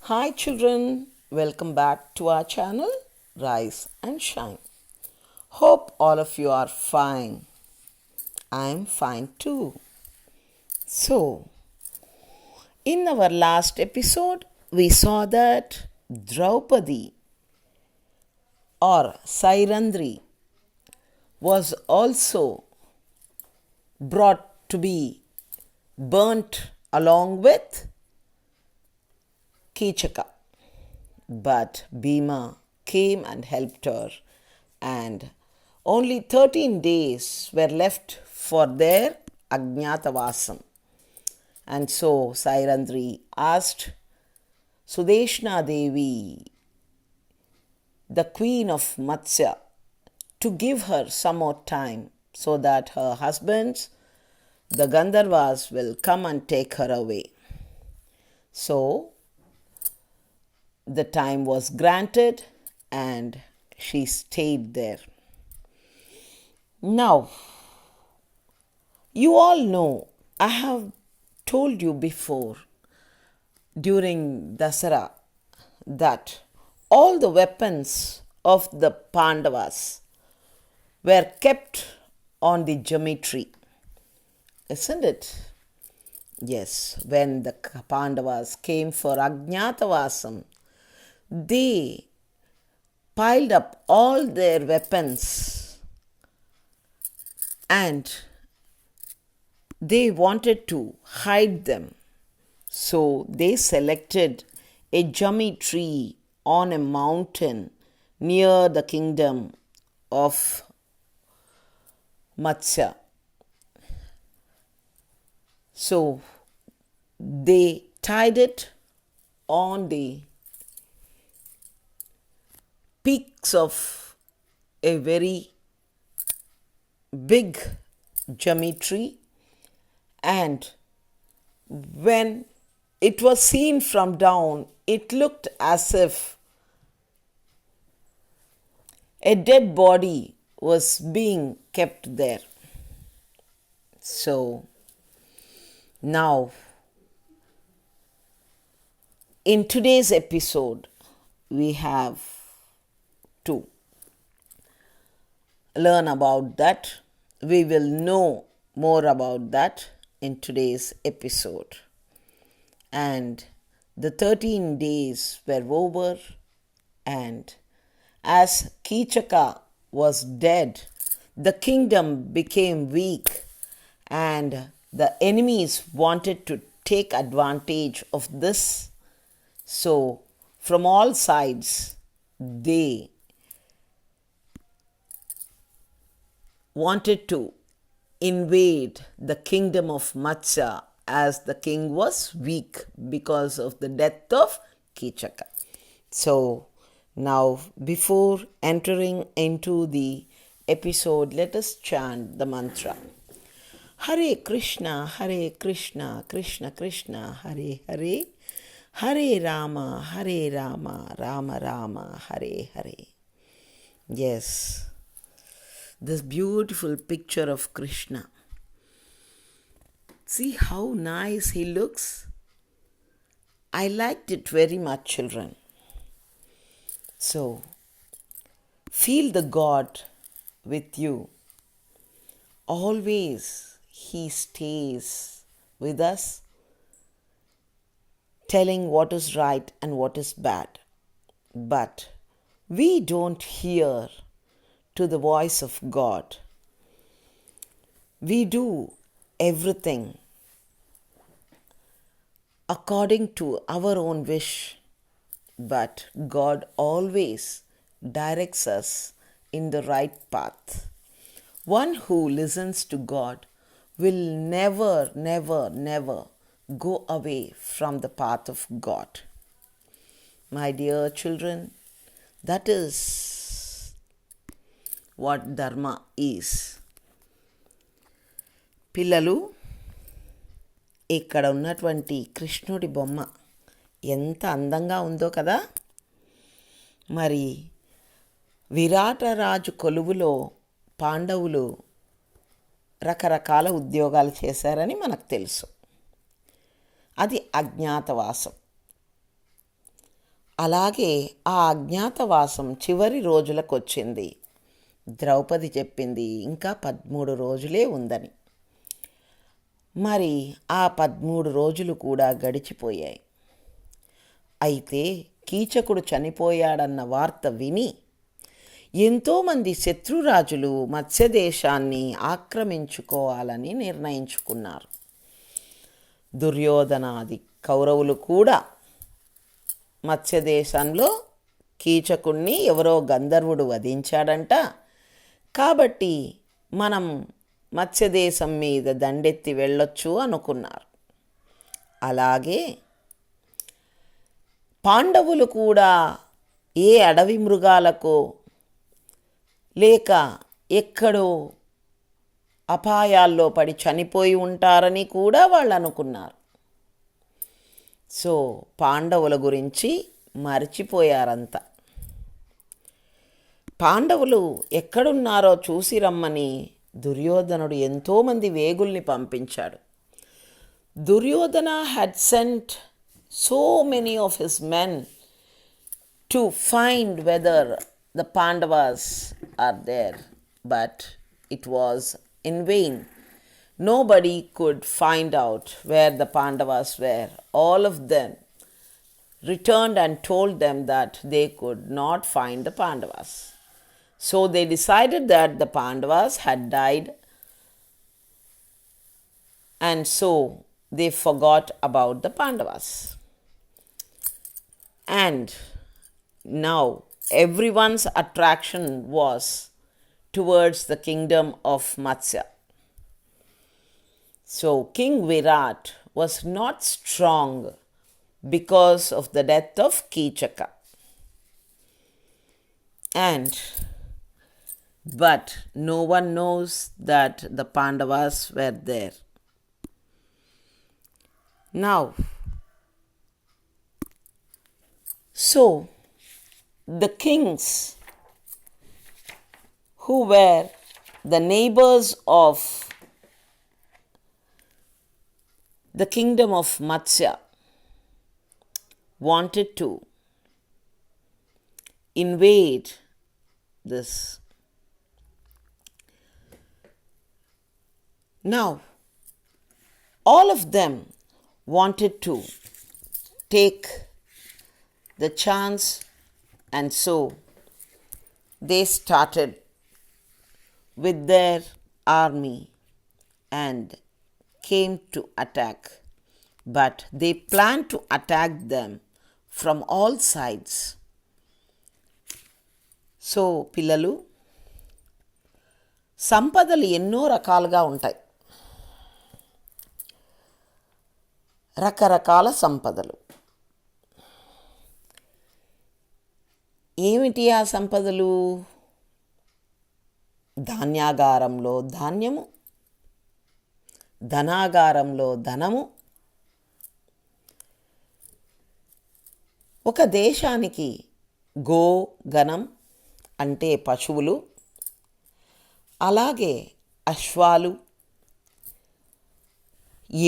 Hi children, welcome back to our channel Rise and Shine. Hope all of you are fine. I'm fine too. So, in our last episode, we saw that Draupadi or Sairandri was also brought to be burnt along with Kichaka. But Bhima came and helped her, and only 13 days were left for their Ajñatavasam. And so Sairandri asked Sudeshna Devi, the queen of Matsya, to give her some more time so that her husbands, the Gandharvas, will come and take her away. So the time was granted and she stayed there. Now, you all know, I have told you before during Dasara that all the weapons of the Pandavas were kept on the geometry, isn't it? Yes, when the Pandavas came for Ajñatavasam, they piled up all their weapons and they wanted to hide them. So they selected a jami tree on a mountain near the kingdom of Matsya. So they tied it on the peaks of a very big jami tree, and when it was seen from down, it looked as if a dead body was being kept there. So now, in today's episode, we have to learn about that. We will know more about that in today's episode. And the 13 days were over, and as Kichaka was dead, the kingdom became weak, and the enemies wanted to take advantage of this. So, from all sides, they wanted to invade the kingdom of Matsya, as the king was weak because of the death of Kichaka. So now, before entering into the episode, let us chant the mantra. Hare Krishna, Krishna Krishna, Hare Hare, Hare Rama, Rama Rama, Hare Hare. Yes, this beautiful picture of Krishna. See how nice he looks? I liked it very much, children. So, feel the God with you. Always he stays with us, telling what is right and what is bad. But we don't hear to the voice of God. We do everything according to our own wish, but God always directs us in the right path. One who listens to God will never go away from the path of God. My dear children, that is what Dharma is. పిల్లలు, ఇక్కడ ఉన్నటువంటి కృష్ణుడి బొమ్మ ఎంత అందంగా ఉందో కదా. మరి విరాట రాజు కొలువులో పాండవులు రకరకాల ఉద్యోగాలు చేశారని మనకు తెలుసు. అది అజ్ఞాతవాసం. అలాగే ఆ అజ్ఞాతవాసం చివరి రోజులకొచ్చింది. ద్రౌపది చెప్పింది ఇంకా 13 రోజులే ఉందని. మరి ఆ 13 రోజులు కూడా గడిచిపోయాయి. అయితే కీచకుడు చనిపోయాడన్న వార్త విని ఎంతోమంది శత్రురాజులు మత్స్యదేశాన్ని ఆక్రమించుకోవాలని నిర్ణయించుకున్నారు. దుర్యోధనాది కౌరవులు కూడా మత్స్యదేశంలో కీచకుణ్ణి ఎవరో గంధర్వుడు వధించాడంట, కాబట్టి మనం మత్స్యదేశం మీద దండెత్తి వెళ్ళొచ్చు అనుకున్నారు. అలాగే పాండవులు కూడా ఏ అడవి మృగాలకో లేక ఎక్కడో అపాయాల్లో పడి చనిపోయి ఉంటారని కూడా వాళ్ళు అనుకున్నారు. సో పాండవుల గురించి మర్చిపోయారంతా. పాండవులు ఎక్కడున్నారో చూసి రమ్మని దుర్యోధనుడు ఎంతోమంది వేగుల్ని పంపించాడు. Duryodhana had cent so many of his men to find whether the Pandavas are there, but it was in vain. Nobody could find out where the Pandavas were. All of them returned and told them that they could not find the Pandavas. So they decided that the Pandavas had died, and so they forgot about the Pandavas. And now everyone's attraction was towards the kingdom of Matsya. So King Virat was not strong because of the death of Kichaka. But no one knows that the Pandavas were there. Now, so the kings who were the neighbors of the kingdom of Matsya wanted to invade this. Now, all of them wanted to take the chance, and so they started with their army and came to attack. But they planned to attack them from all sides. So పిల్లలు, సంపదలు ఎన్నో రకాలుగా ఉంటాయి. రకరకాల సంపదలు. ఏమిటి ఆ సంపదలు? ధాన్యాగారంలో ధాన్యము, ధనాగారంలో ధనము. ఒక దేశానికి గోగణం అంటే పశువులు, అలాగే అశ్వాలు,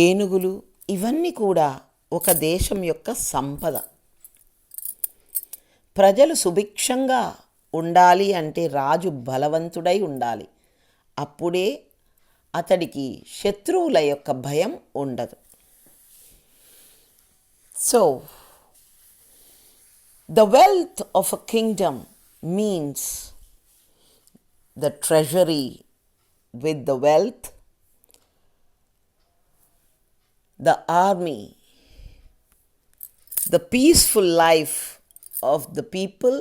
ఏనుగులు, ఇవన్నీ కూడా ఒక దేశం యొక్క సంపద. ప్రజలు సుభిక్షంగా ఉండాలి అంటే రాజు బలవంతుడై ఉండాలి. అప్పుడే అతడికి శత్రువుల యొక్క భయం ఉండదు. So the wealth of a kingdom means the treasury with the wealth, the army, the peaceful life of the people,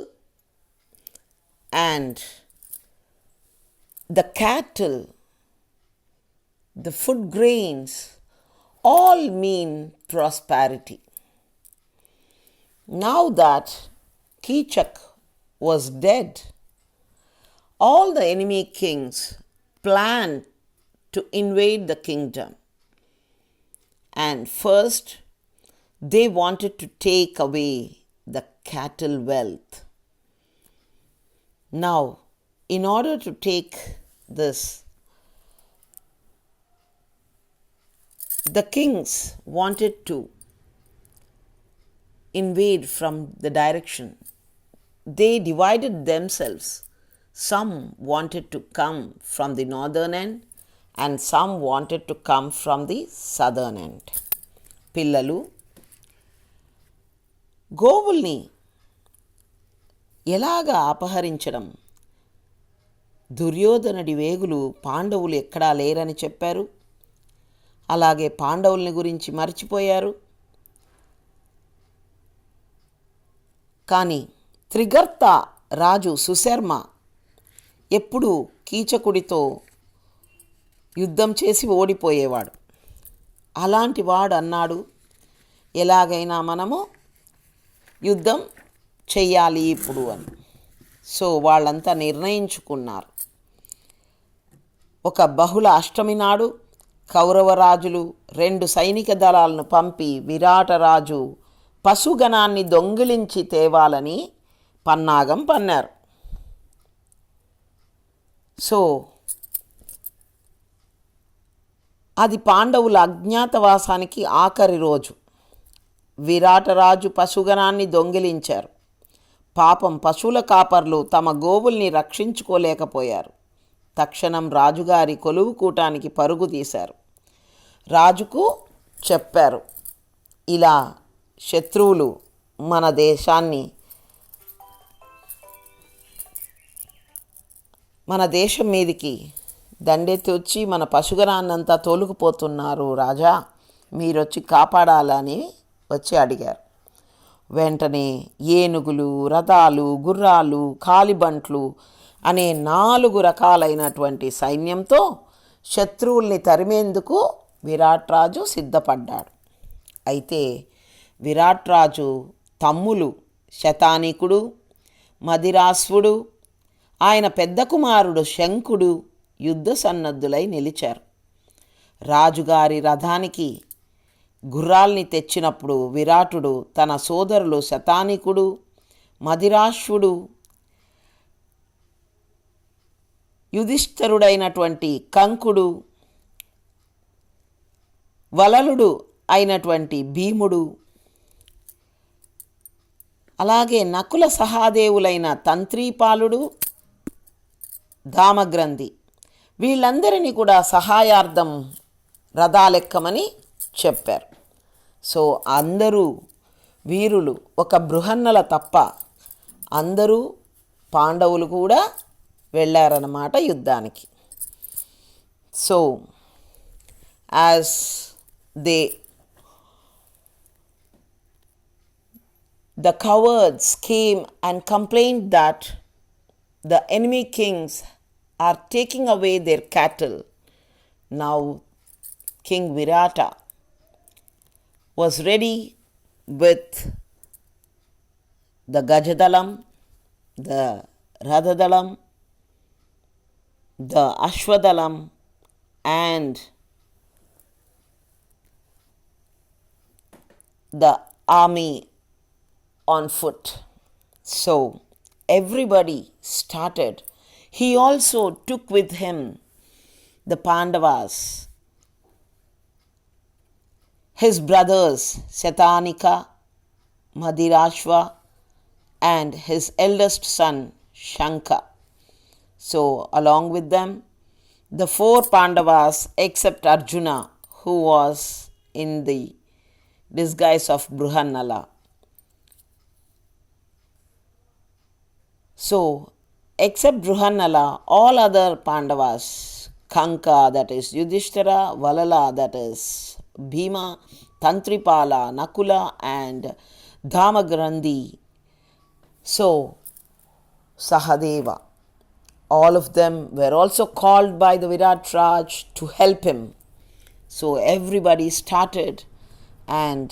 and the cattle, the food grains, all mean prosperity. Now that Kichak was dead, all the enemy kings planned to invade the kingdom. And first, they wanted to take away the cattle wealth. Now, in order to take this, the kings wanted to invade from the direction. They divided themselves. Some wanted to come from the northern end and some wanted to come from the southern end. పిల్లలు, గోవుల్ని ఎలాగా అపహరించడం? దుర్యోధనుడి వేగులు పాండవులు ఎక్కడా లేరని చెప్పారు. అలాగే పాండవుల్ని గురించి మర్చిపోయారు. కానీ త్రిగర్త రాజు సుశర్మ ఎప్పుడు కీచకుడితో యుద్ధం చేసి ఓడిపోయేవాడు. అలాంటి వాడు అన్నాడు, ఎలాగైనా మనము యుద్ధం చెయ్యాలి ఇప్పుడు అని. సో వాళ్ళంతా నిర్ణయించుకున్నారు. ఒక బహుళ అష్టమి నాడు కౌరవరాజులు 2 సైనిక దళాలను పంపి విరాటరాజు పశుగణాన్ని దొంగిలించి తేవాలని పన్నాగం పన్నారు. సో అది పాండవుల అజ్ఞాతవాసానికి ఆఖరి రోజు. విరాటరాజు పశుగణాన్ని దొంగిలించారు. పాపం పశువుల కాపర్లు తమ గోవుల్ని రక్షించుకోలేకపోయారు. తక్షణం రాజుగారి కొలువు కూటానికి పరుగు తీశారు. రాజుకు చెప్పారు, ఇలా శత్రువులు మన దేశం మీదికి దండెత్తి వచ్చి మన పశుగణాన్నంతా తోలుకుపోతున్నారు రాజా, మీరొచ్చి కాపాడాలని వచ్చి అడిగారు. వెంటనే ఏనుగులు, రథాలు, గుర్రాలు, కాలిబంట్లు అనే 4 రకాలైనటువంటి సైన్యంతో శత్రువుల్ని తరిమేందుకు విరాట్ రాజు సిద్ధపడ్డాడు. అయితే విరాట్ రాజు తమ్ములు శతానీకుడు, మదిరాశ్వుడు, ఆయన పెద్ద కుమారుడు శంఖుడు యుద్ధ సన్నద్ధులై నిలిచారు. రాజుగారి రథానికి గుర్రాల్ని తెచ్చినప్పుడు విరాటుడు తన సోదరులు శతానీకుడు, మదిరాశ్వుడు, యుధిష్ఠరుడైనటువంటి కంకుడు, వలలుడు అయినటువంటి భీముడు, అలాగే నకుల సహాదేవులైన తంత్రీపాలుడు, దామగ్రంథి, వీళ్ళందరినీ కూడా సహాయార్థం రథాలెక్కమని చెప్పారు. సో అందరూ వీరులు, ఒక బృహన్నల తప్ప అందరూ పాండవులు కూడా వెళ్ళారన్నమాట యుద్ధానికి. So as the cowards came and complained that the enemy kings are taking away their cattle. Now King Virata was ready with the Gajadalam, the Radhadalam, the Ashwadalam and the army on foot. So everybody started. He also took with him the Pandavas, his brothers Shatanika, Madirashva and his eldest son Shanka. So along with them, the 4 Pandavas except Arjuna, who was in the disguise of Bruhannala. So except Bruhannala, all other Pandavas, Kanka, that is Yudhishthira, Valala, that is Bhima, Tantripala, Nakula and Dhamagrandhi, so Sahadeva, all of them were also called by the Virat Raj to help him. So everybody started, and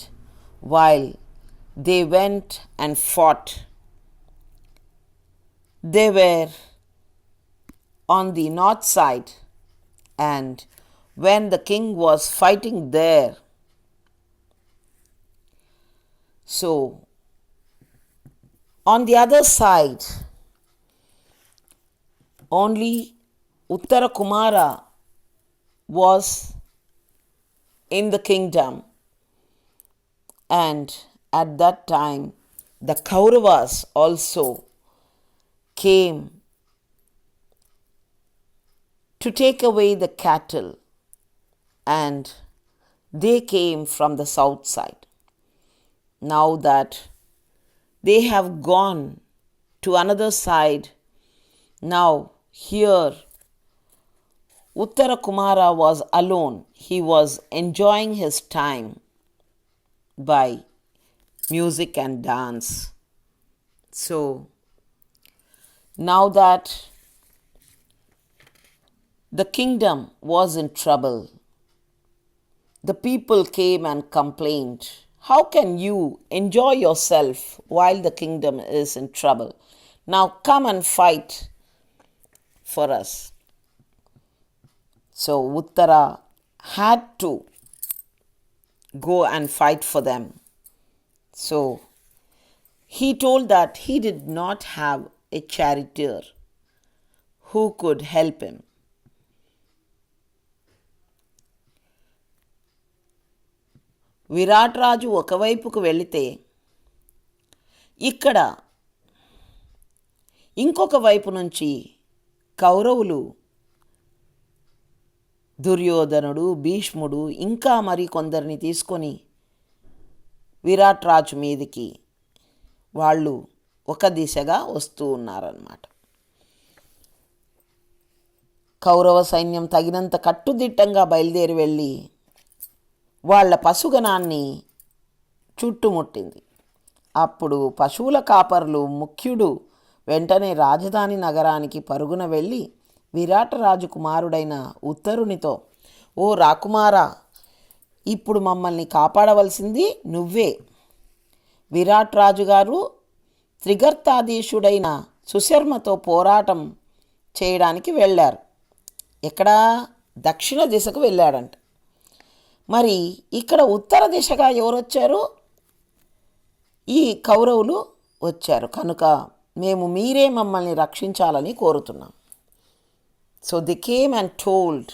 while they went and fought, they were on the north side, and when the king was fighting there, so on the other side only Uttara Kumara was in the kingdom, and at that time the Kauravas also came to take away the cattle, and they came from the south side. Now that they have gone to another side, now here Uttara Kumara was alone. He was enjoying his time by music and dance. So now that the kingdom was in trouble, the people came and complained, "How can you enjoy yourself while the kingdom is in trouble? Now come and fight for us." So Uttara had to go and fight for them. So he told that he did not have a charioteer who could help him. Virat రాజు ఒకవైపుకు వెళితే ఇక్కడ ఇంకొక వైపు నుంచి కౌరవులు దుర్యోధనుడు, భీష్ముడు ఇంకా మరి కొందరిని తీసుకొని విరాట్ రాజు మీదికి వాళ్ళు ఒక దిశగా వస్తూ ఉన్నారన్నమాట. కౌరవ సైన్యం తగినంత కట్టుదిట్టంగా బయలుదేరి వెళ్ళి వాళ్ళ పశుగణాన్ని చుట్టుముట్టింది. అప్పుడు పశువుల కాపర్లు ముఖ్యుడు వెంటనే రాజధాని నగరానికి పరుగున వెళ్ళి విరాట రాజు కుమారుడైన ఉత్తరునితో, "ఓ రాకుమారా, ఇప్పుడు మమ్మల్ని కాపాడవలసింది నువ్వే. విరాట్ రాజుగారు త్రిగర్తాధీశుడైన సుశర్మతో పోరాటం చేయడానికి వెళ్ళారు. ఎక్కడా దక్షిణ దిశకు వెళ్ళాడంట. మరి ఇక్కడ ఉత్తర దిశగా ఎవరు వచ్చారు? ఈ కౌరవులు వచ్చారు. కనుక మేము మీరే మమ్మల్ని రక్షించాలని కోరుతున్నాం." So they came and told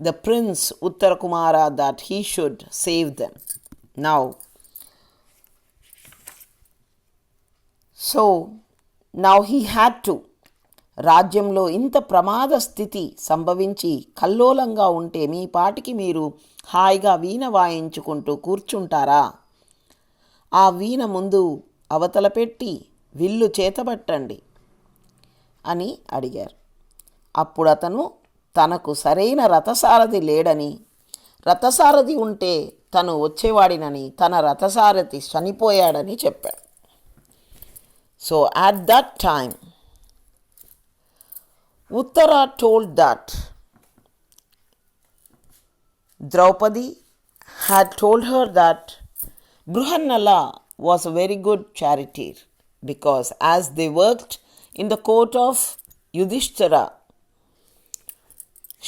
the prince Uttara Kumara that he should save them. Now he had to. రాజ్యంలో ఇంత ప్రమాద స్థితి సంభవించి కల్లోలంగా ఉంటే మీ పాటికి మీరు హాయిగా వీణ వాయించుకుంటూ కూర్చుంటారా? ఆ వీణ ముందు అవతల పెట్టి విల్లు చేతబట్టండి అని అడిగారు. అప్పుడు అతను తనకు సరైన రథసారథి లేడని, రథసారథి ఉంటే తను వచ్చేవాడినని, తన రథసారథి చనిపోయాడని చెప్పాడు. So at that time Uttara told that Draupadi had told her that Bruhannala was a very good charioteer, because as they worked in the court of Yudhishthira,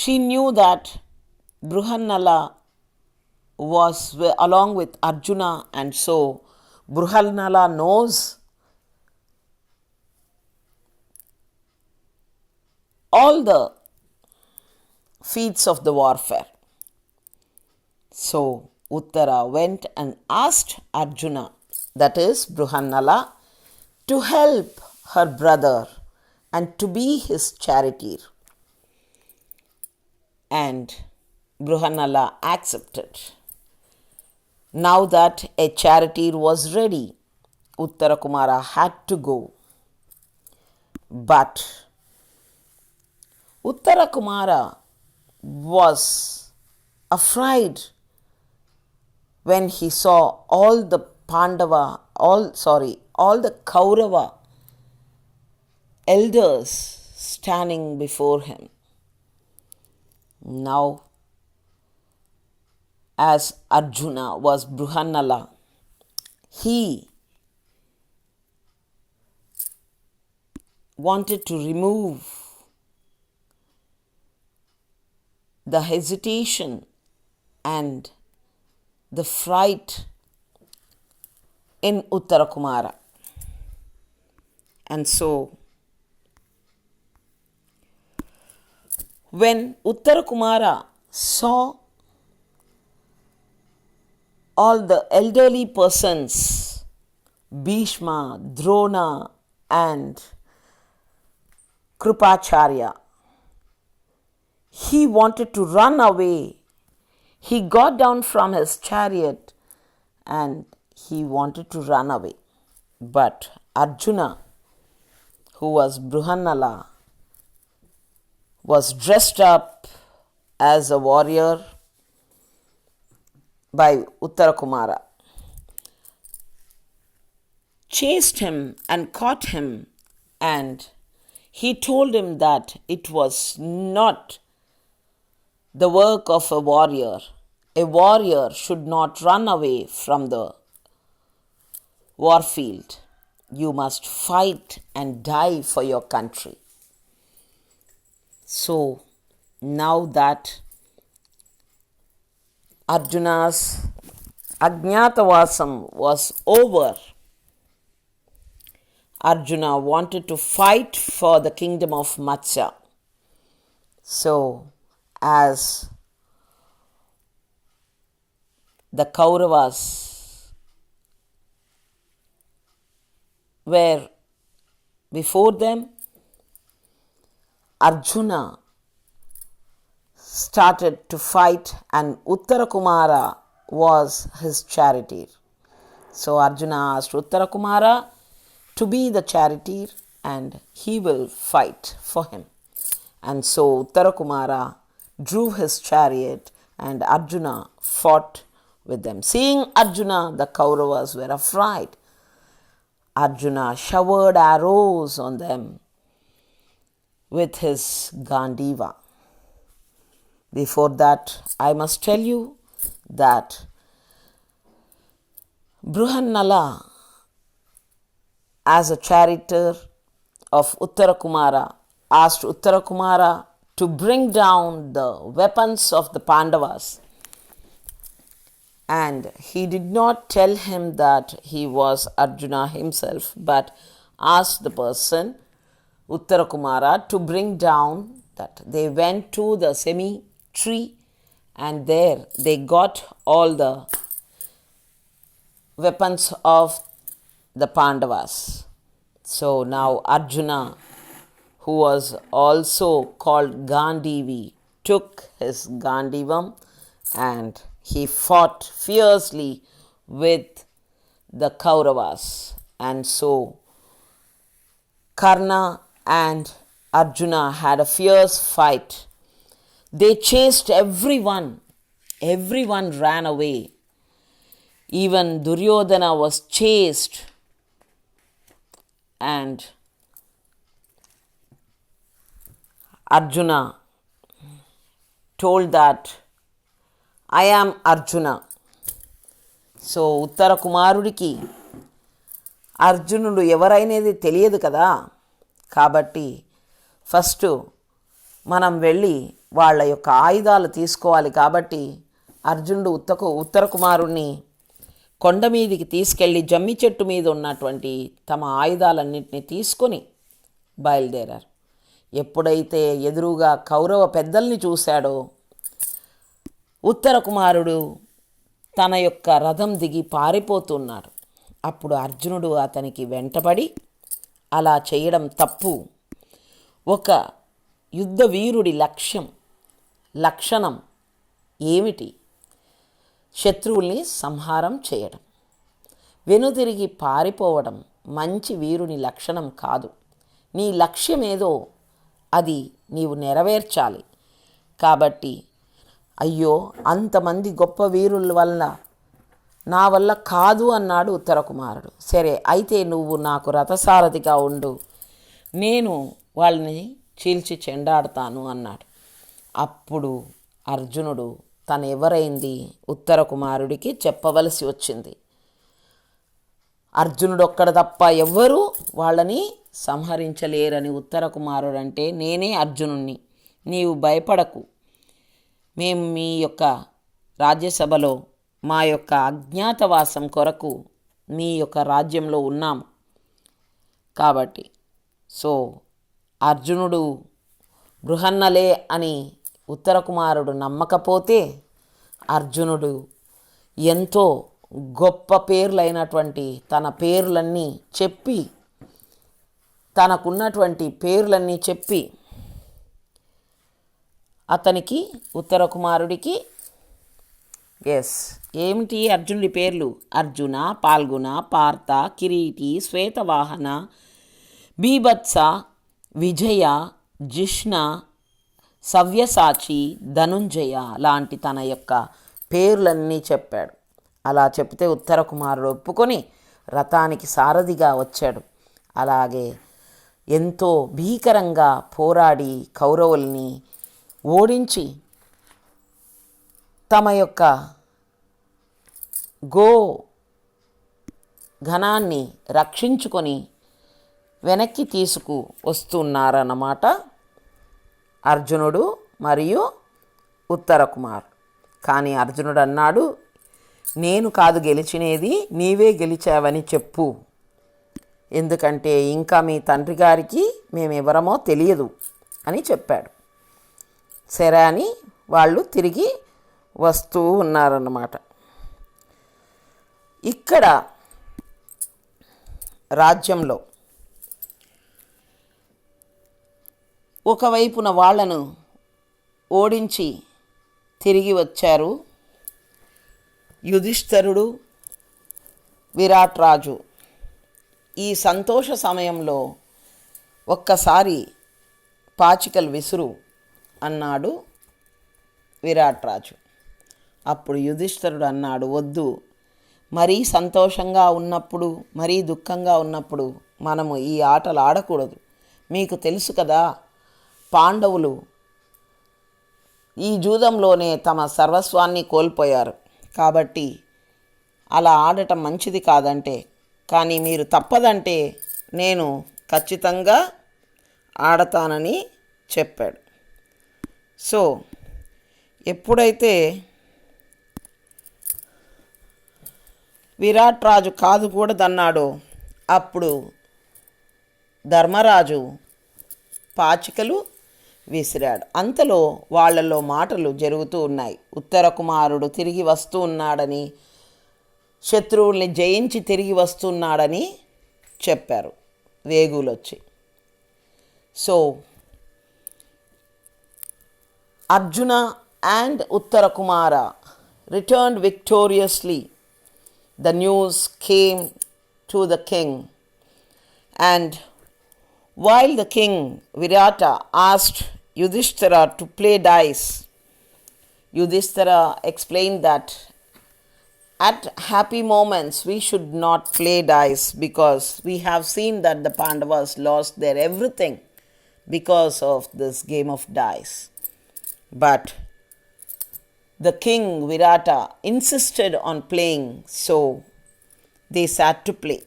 she knew that Bruhannala was along with Arjuna, and so Bruhannala knows all the feats of the warfare. So Uttara went and asked Arjuna, that is Bruhannala, to help her brother and to be his charioteer. And Bruhannala accepted. Now that a charioteer was ready, Uttara Kumara had to go. But Uttara Kumara was afraid when he saw all the Kaurava elders standing before him. Now, as Arjuna was Bruhannala, he wanted to remove the hesitation and the fright in Uttara Kumara. And so, when Uttara Kumara saw all the elderly persons, Bhishma, Drona and Krupacharya, he wanted to run away. He got down from his chariot and he wanted to run away. But Arjuna, who was Brihannala, was dressed up as a warrior by Uttara Kumara, chased him and caught him, and he told him that it was not the work of a warrior. A warrior should not run away from the war field. You must fight and die for your country. So now that Arjuna's Ajñātavāsam was over, Arjuna wanted to fight for the kingdom of Matsya. So as the Kauravas were before them, Arjuna started to fight and Uttara Kumara was his charioteer. So Arjuna asked Uttara Kumara to be the charioteer and he will fight for him. And so Uttara Kumara drew his chariot and Arjuna fought with them. Seeing Arjuna, the Kauravas were afraid. Arjuna showered arrows on them with his Gandiva. Before that, I must tell you that Brihannala, as a charioteer of Uttara Kumara, asked Uttara Kumara to bring down the weapons of the Pandavas. And he did not tell him that he was Arjuna himself, but asked the person, Uttara Kumara, to bring down that. They went to the semi-tree and there they got all the weapons of the Pandavas. So now Arjuna, who was also called Gandivi, took his Gandivam and he fought fiercely with the Kauravas. And so Karna and Arjuna had a fierce fight. They chased everyone. Everyone ran away. Even Duryodhana was chased. And Arjuna told that I am Arjuna. So Uttara కుమారుడికి అర్జునుడు ఎవరైనది తెలియదు కదా. కాబట్టి first మనం వెళ్ళి వాళ్ళ యొక్క ఆయుధాలు తీసుకోవాలి. కాబట్టి అర్జునుడు ఉత్తర కుమారుణ్ణి కొండ మీదికి తీసుకెళ్ళి జమ్మి చెట్టు మీద ఉన్నటువంటి తమ ఆయుధాలన్నింటినీ తీసుకొని బయలుదేరారు. ఎప్పుడైతే ఎదురుగా కౌరవ పెద్దల్ని చూశాడో ఉత్తర కుమారుడు తన యొక్క రథం దిగి పారిపోతున్నాడు. అప్పుడు అర్జునుడు అతనికి వెంటబడి అలా చేయడం తప్పు. ఒక యుద్ధ వీరుడి లక్షణం ఏమిటి? శత్రువుల్ని సంహారం చేయడం. వెనుతిరిగి పారిపోవడం మంచి వీరుని లక్షణం కాదు. నీ లక్ష్యం ఏదో అది నీవు నెరవేర్చాలి. కాబట్టి అయ్యో అంతమంది గొప్ప వీరుల వల్ల నా వల్ల కాదు అన్నాడు ఉత్తర కుమారుడు. సరే అయితే నువ్వు నాకు రథసారథిగా ఉండు, నేను వాళ్ళని చీల్చి చెండాడతాను అన్నాడు. అప్పుడు అర్జునుడు తను ఎవరైంది ఉత్తర కుమారుడికి చెప్పవలసి వచ్చింది. అర్జునుడు ఒక్కడ తప్ప ఎవ్వరూ వాళ్ళని సంహరించలేరని ఉత్తర కుమారుడు అంటే, నేనే అర్జునుణ్ణి, నీవు భయపడకు, మేము మీ యొక్క రాజ్యసభలో మా యొక్క అజ్ఞాతవాసం కొరకు మీ యొక్క రాజ్యంలో ఉన్నాము. కాబట్టి సో అర్జునుడు బృహన్నలే అని ఉత్తర కుమారుడు నమ్మకపోతే అర్జునుడు ఎంతో గొప్ప పేర్లైనటువంటి తన పేర్లన్నీ చెప్పి, తనకున్నటువంటి పేర్లన్నీ చెప్పి అతనికి ఉత్తర కుమారుడికి ఏమిటి అర్జునుడి పేర్లు? అర్జున, పాల్గుణ, పార్థ, కిరీటి, శ్వేతవాహన, బీభత్స, విజయ, జిష్ణ, సవ్యసాచి, ధనుంజయ లాంటి తన యొక్క పేర్లన్నీ చెప్పాడు. అలా చెప్తే ఉత్తర కుమారుడు ఒప్పుకొని రథానికి సారథిగా వచ్చాడు. అలాగే ఎంతో భీకరంగా పోరాడి కౌరవుల్ని ఓడించి తమ యొక్క గోఘనాన్ని రక్షించుకొని వెనక్కి తీసుకు వస్తున్నారన్నమాట అర్జునుడు మరియు ఉత్తర కుమారుడు. కానీ అర్జునుడు అన్నాడు, నేను కాదు గెలిచినేది, నీవే గెలిచావని చెప్పు. ఎందుకంటే ఇంకా మీ తండ్రి గారికి మేమెవరమో తెలియదు అని చెప్పాడు. సరే అని వాళ్ళు తిరిగి వస్తూ ఉన్నారన్నమాట. ఇక్కడ రాజ్యంలో ఒకవైపున వాళ్ళను ఓడించి తిరిగి వచ్చారు యుధిష్ఠిరుడు, విరాట్ రాజు. ఈ సంతోష సమయంలో ఒక్కసారి పాచికలు విసురు అన్నాడు విరాట్ రాజు. అప్పుడు యుధిష్ఠిరుడు అన్నాడు, వద్దు, మరీ సంతోషంగా ఉన్నప్పుడు మరీ దుఃఖంగా ఉన్నప్పుడు మనము ఈ ఆటలు ఆడకూడదు. మీకు తెలుసు కదా, పాండవులు ఈ జూదంలోనే తమ సర్వస్వాన్ని కోల్పోయారు. కాబట్టి అలా ఆడటం మంచిది కాదంటే, కానీ మీరు తప్పదంటే నేను ఖచ్చితంగా ఆడతానని చెప్పాడు. సో ఎప్పుడైతే విరాట్ రాజు కాదుకూడదన్నాడో అప్పుడు ధర్మరాజు పాచికలు విసిరాడు. అంతలో వాళ్ళలో మాటలు జరుగుతూ ఉన్నాయి. ఉత్తర కుమారుడు తిరిగి వస్తూ ఉన్నాడని, శత్రువుల్ని జయించి తిరిగి వస్తున్నాడని చెప్పారు వేగులొచ్చి. So Arjuna and Uttara Kumara returned victoriously. The news came to the king, and while the king Virata asked Yudhishthira to play dice, Yudhishthira explained that at happy moments we should not play dice because we have seen that the Pandavas lost their everything because of this game of dice. But the king Virata insisted on playing, so they sat to play.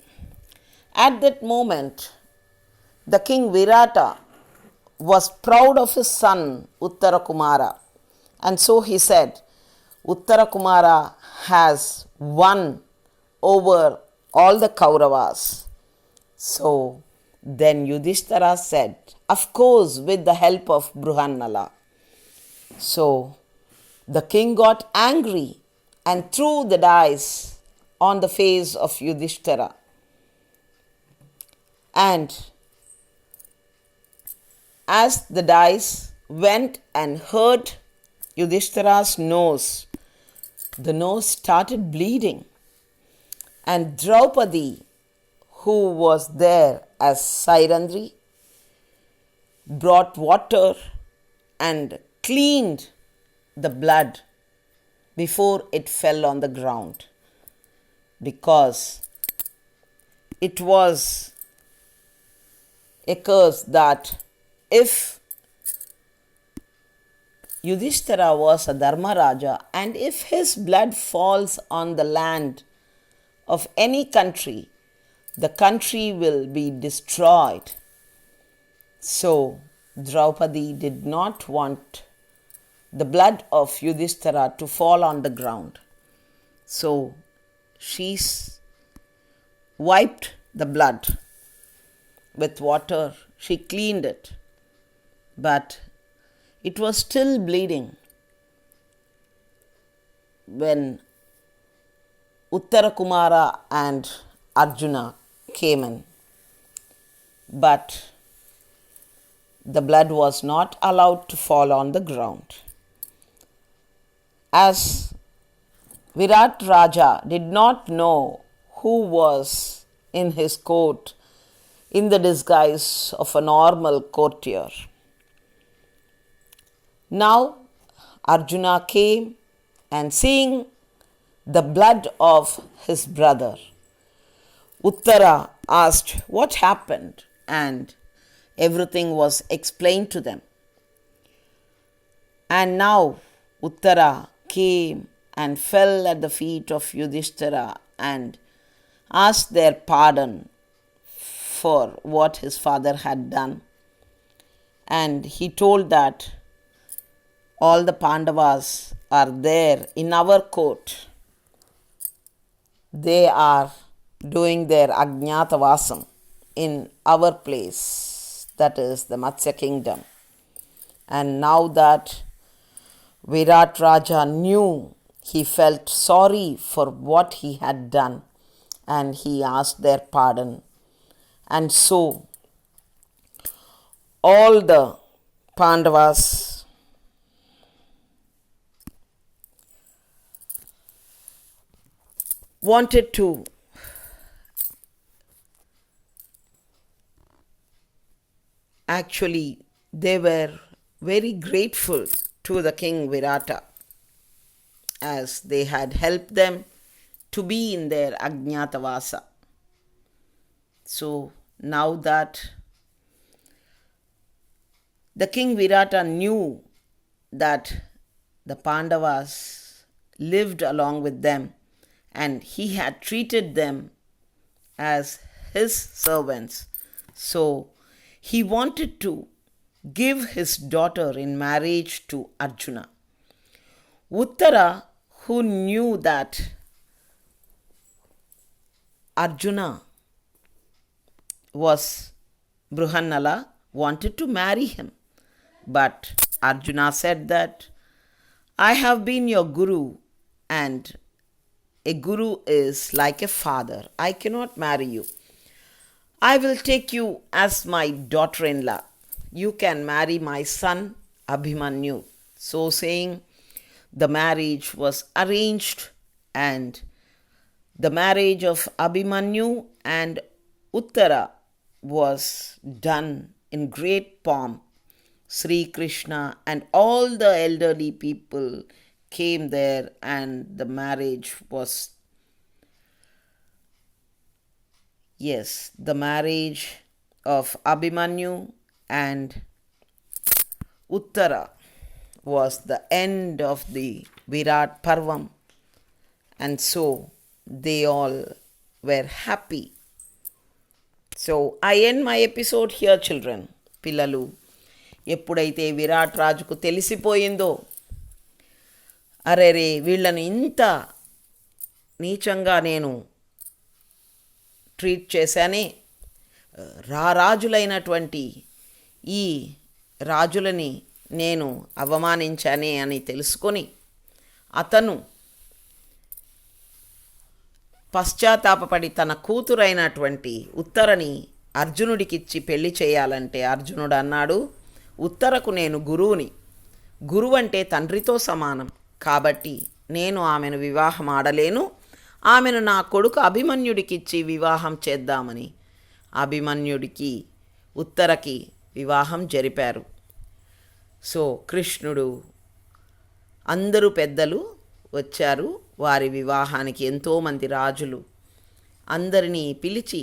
At that moment, the king Virata was proud of his son Uttara Kumara, and so he said, Uttara Kumara has won over all the Kauravas. So then Yudhishthira said, of course, with the help of Bruhannala. So the king got angry and threw the dice on the face of Yudhishthira. And as the dice went and hurt Yudhishthira's nose, the nose started bleeding. And Draupadi, who was there as Sairandri, brought water and cleaned the blood before it fell on the ground, because it was a curse that if Yudhishthira was a Dharma Raja and if his blood falls on the land of any country, the country will be destroyed. So Draupadi did not want the blood of Yudhishthira to fall on the ground. So she wiped the blood with water. She cleaned it, but it was still bleeding when Uttara Kumara and Arjuna came in, but the blood was not allowed to fall on the ground. As Virat Raja did not know who was in his court in the disguise of a normal courtier. Now Arjuna came, and seeing the blood of his brother, Uttara asked what happened, and everything was explained to them. And now Uttara came and fell at the feet of Yudhishthira and asked their pardon for what his father had done. And he told that all the Pandavas are there in our court. They are doing their Ajñātavāsam in our place, that is the Matsya kingdom. And now that Virat Raja knew, he felt sorry for what he had done, and he asked their pardon. And so all the Pandavas wanted to actually, they were very grateful to the king Virata, as they had helped them to be in their Ajñātavāsa. So now that the king Virata knew that the Pandavas lived along with them, and he had treated them as his servants, so he wanted to give his daughter in marriage to Arjuna. Uttara, who knew that Arjuna was Brihannala, wanted to marry him. But Arjuna said that, I have been your guru, and a guru is like a father. I cannot marry you. I will take you as my daughter-in-law. You can marry my son Abhimanyu. So saying, the marriage was arranged, and the marriage of Abhimanyu and Uttara was done in great pomp. Sri Krishna and all the elderly people came there, and the marriage was, the marriage of Abhimanyu and Uttara was the end of the Virat Parvam, and so they all were happy. So I end my episode here, children. పిల్లలు, ఎప్పుడైతే విరాట్ రాజుకు తెలిసిపోయిందో, అరేరే వీళ్ళని ఇంత నీచంగా నేను treat చేశానే, రాజులైనటువంటి ఈ రాజులని నేను అవమానించానే అని తెలుసుకొని అతను పశ్చాత్తాపపడి తన కూతురైనటువంటి ఉత్తరని అర్జునుడికిచ్చి పెళ్లి చేయాలంటే అర్జునుడు అన్నాడు, ఉత్తరకు నేను గురువుని, గురువు అంటే తండ్రితో సమానం, కాబట్టి నేను ఆమెను వివాహం ఆడలేను, ఆమెను నా కొడుకు అభిమన్యుడికిచ్చి వివాహం చేద్దామని అభిమన్యుడికి ఉత్తరకి వివాహం జరిపారు. సో కృష్ణుడు, అందరూ పెద్దలు వచ్చారు వారి వివాహానికి. ఎంతోమంది రాజులు అందరినీ పిలిచి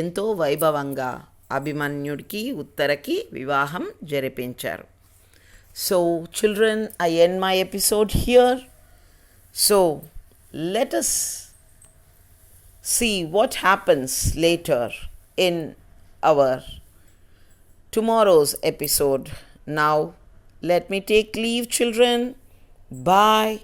ఎంతో వైభవంగా అభిమన్యుడికి ఉత్తరకి వివాహం జరిపించారు. So children, I end my episode here. So let us see what happens later in our tomorrow's episode. Now let me take leave, children. Bye.